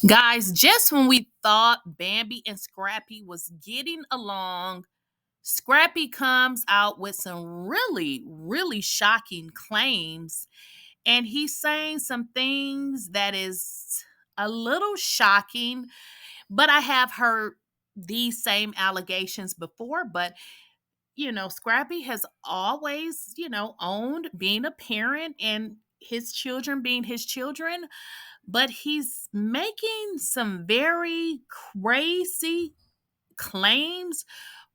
Guys, just when we thought Bambi and Scrappy was getting along, Scrappy comes out with some really shocking claims. And he's saying some things that is a little shocking, but I have heard these same allegations before. But, Scrappy has always, owned being a parent and his children being his children, but he's making some very crazy claims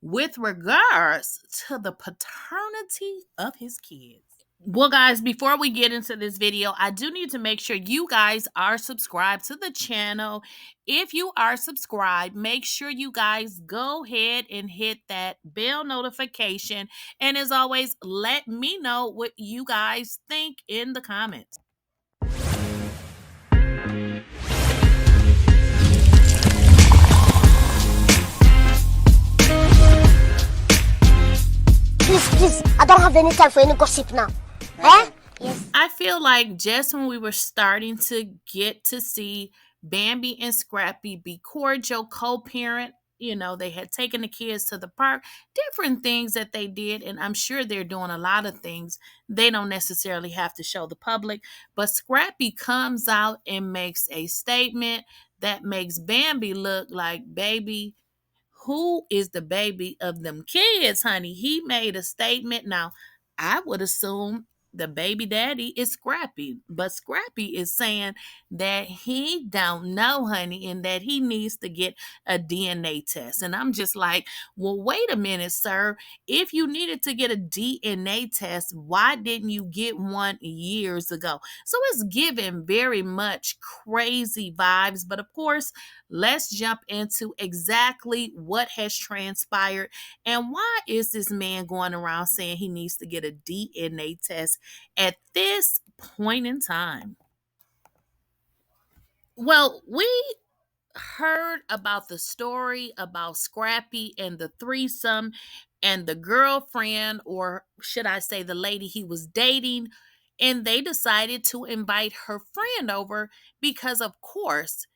with regards to the paternity of his kids. Well, guys, before we get into this video, I do need to make sure you guys are subscribed to the channel. If you are subscribed, make sure you guys go ahead and hit that bell notification. And as always, let me know what you guys think in the comments. Please, I don't have any time for any gossip now. Eh? Yes. I feel like just when we were starting to get to see Bambi and Scrappy be cordial, co-parent, they had taken the kids to the park, different things that they did, and I'm sure they're doing a lot of things they don't necessarily have to show the public. But Scrappy comes out and makes a statement that makes Bambi look like, baby, who is the baby of them kids, honey? He made a statement. Now, I would assume the baby daddy is Scrappy, but Scrappy is saying that he don't know, honey, and that he needs to get a DNA test. And I'm just like, well, wait a minute, sir. If you needed to get a DNA test, why didn't you get one years ago? So it's giving very much crazy vibes. But of course, let's jump into exactly what has transpired and why is this man going around saying he needs to get a DNA test at this point in time. Well, we heard about the story about Scrappy and the threesome and the girlfriend, or should I say the lady he was dating, and they decided to invite her friend over because, of course,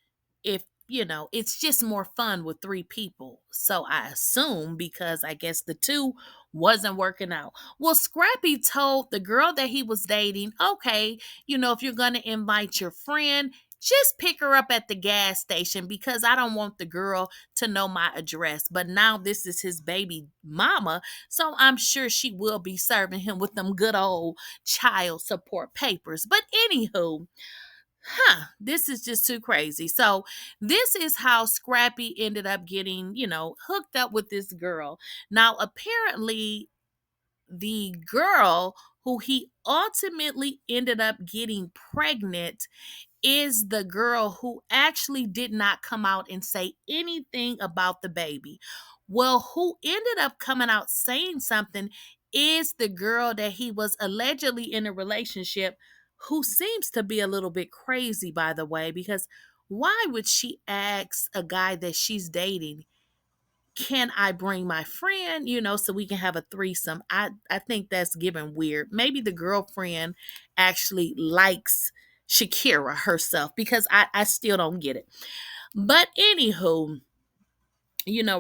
if it's just more fun with three people. So I assume because I guess the two wasn't working out. Well, Scrappy told the girl that he was dating, okay, if you're going to invite your friend, just pick her up at the gas station because I don't want the girl to know my address. But now this is his baby mama, so I'm sure she will be serving him with them good old child support papers. But anywho, this is just too crazy. So, this is how Scrappy ended up getting, hooked up with this girl. Now, apparently, the girl who he ultimately ended up getting pregnant is the girl who actually did not come out and say anything about the baby. Well, who ended up coming out saying something is the girl that he was allegedly in a relationship, who seems to be a little bit crazy, by the way, because why would she ask a guy that she's dating, can I bring my friend, so we can have a threesome? I think that's given weird. Maybe the girlfriend actually likes Shakira herself because I still don't get it. But anywho,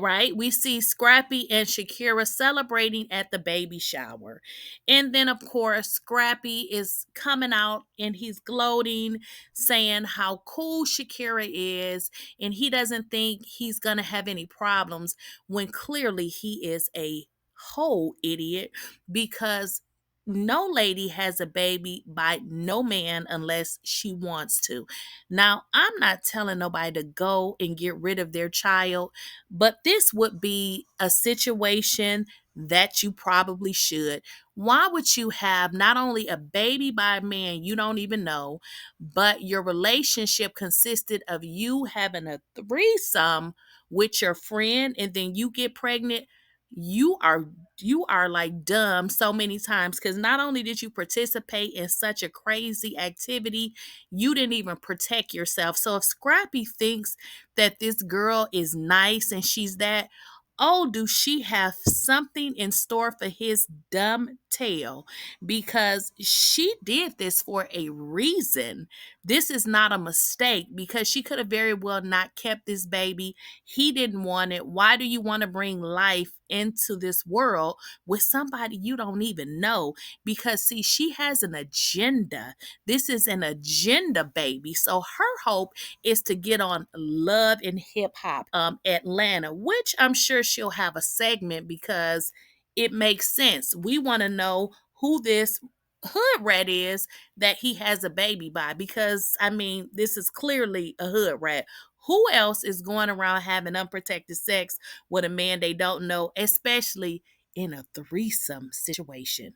right? We see Scrappy and Shakira celebrating at the baby shower. And then, of course, Scrappy is coming out and he's gloating, saying how cool Shakira is. And he doesn't think he's going to have any problems when clearly he is a whole idiot because no lady has a baby by no man unless she wants to. Now, I'm not telling nobody to go and get rid of their child, but this would be a situation that you probably should. Why would you have not only a baby by a man you don't even know, but your relationship consisted of you having a threesome with your friend and then you get pregnant? You are like dumb so many times because not only did you participate in such a crazy activity, you didn't even protect yourself. So if Scrappy thinks that this girl is nice and she's that, oh, do she have something in store for his dumb tail? Because she did this for a reason. this is not a mistake because she could have very well not kept this baby. He didn't want it. Why do you want to bring life into this world with somebody you don't even know? Because, see, she has an agenda. This is an agenda baby. So her hope is to get on Love and Hip Hop Atlanta, which I'm sure she'll have a segment because it makes sense. We want to know who this hood rat is that he has a baby by, because I mean, this is clearly a hood rat. Who else is going around having unprotected sex with a man they don't know, especially in a threesome situation?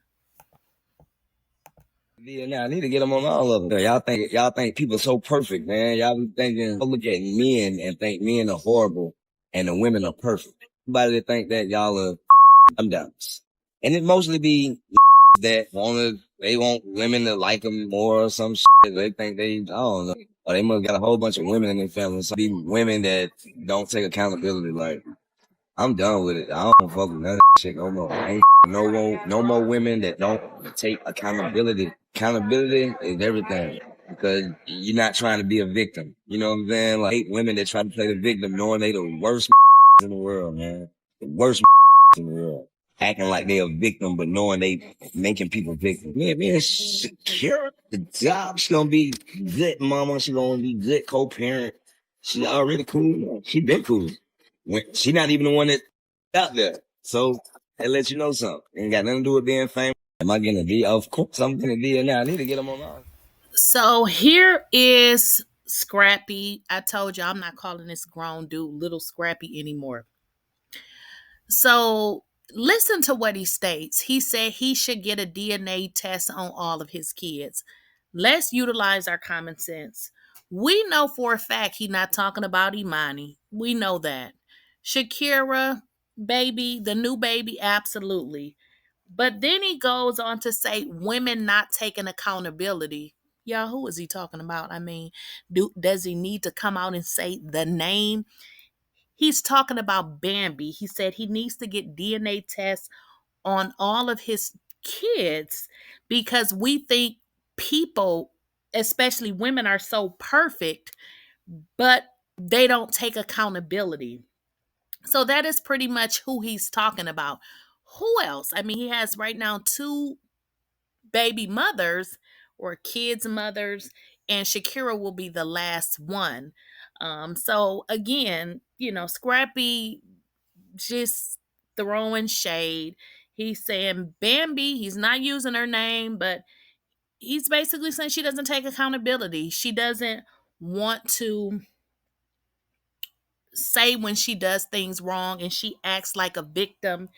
Yeah, now I need to get them on all of them. Y'all think people so perfect, man. Y'all be thinking, look at men and think men are horrible and the women are perfect. Everybody that think that y'all are dumb dumbs. And it mostly be that they want women to like them more or some shit. They think I don't know. Or they must got a whole bunch of women in their family. So be women that don't take accountability. Like, I'm done with it. I don't fuck with none of that shit no more. I ain't no more women that don't take accountability. Accountability is everything because you're not trying to be a victim. You know what I'm saying? Like, I hate women that try to play the victim knowing they the worst in the world, man. The worst in the world. Acting like they a victim, but knowing they making people victims. Man, secure the job. She gonna be good mama. She gonna be good co-parent. She already cool. She been cool. She not even the one that out there. So that lets you know something. Ain't got nothing to do with being famous. Am I getting a deal? Of course I'm getting a deal now. I need to get them on all. So here is Scrappy. I told you I'm not calling this grown dude Little Scrappy anymore. So listen to what he states. He said he should get a DNA test on all of his kids. Let's utilize our common sense. We know for a fact he's not talking about Imani. We know that. Shakira, baby, the new baby, absolutely. But then he goes on to say women not taking accountability. Y'all, who is he talking about? I mean, does he need to come out and say the name? He's talking about Bambi. He said he needs to get DNA tests on all of his kids because we think people, especially women, are so perfect, but they don't take accountability. So that is pretty much who he's talking about. Who else? I mean, he has right now two baby mothers or kids' mothers, and Shakira will be the last one. So again, Scrappy just throwing shade. He's saying Bambi, he's not using her name, but he's basically saying she doesn't take accountability. She doesn't want to say when she does things wrong, and she acts like a victim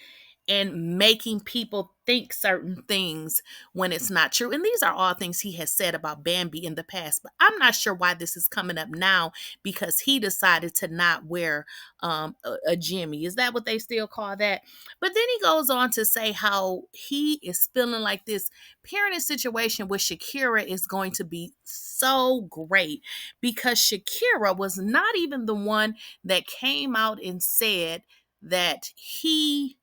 and making people think certain things when it's not true. And these are all things he has said about Bambi in the past, but I'm not sure why this is coming up now because he decided to not wear a Jimmy. Is that what they still call that? But then he goes on to say how he is feeling like this parenting situation with Shakira is going to be so great because Shakira was not even the one that came out and said that he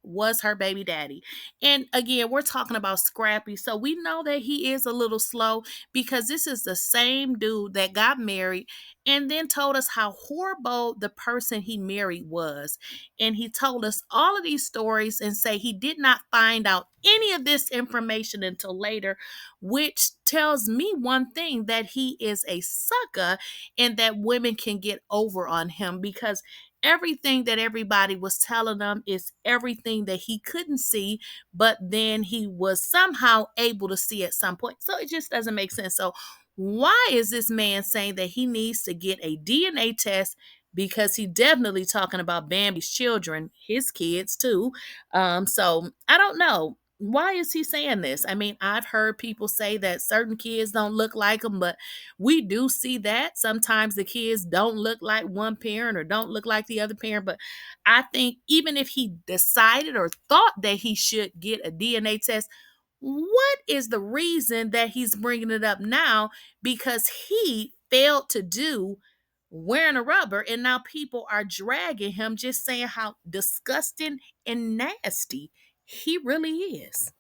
was her baby daddy. And again, we're talking about Scrappy. So we know that he is a little slow because this is the same dude that got married and then told us how horrible the person he married was. And he told us all of these stories and say he did not find out any of this information until later, which tells me one thing, that he is a sucker and that women can get over on him because everything that everybody was telling him is everything that he couldn't see, but then he was somehow able to see at some point. So it just doesn't make sense. So why is this man saying that he needs to get a DNA test? Because he definitely talking about Bambi's children, his kids too. So I don't know. Why is he saying this? I mean, I've heard people say that certain kids don't look like him, but we do see that sometimes the kids don't look like one parent or don't look like the other parent. But I think even if he decided or thought that he should get a DNA test, what is the reason that he's bringing it up now? Because he failed to do wearing a rubber, and now people are dragging him, just saying how disgusting and nasty he really is.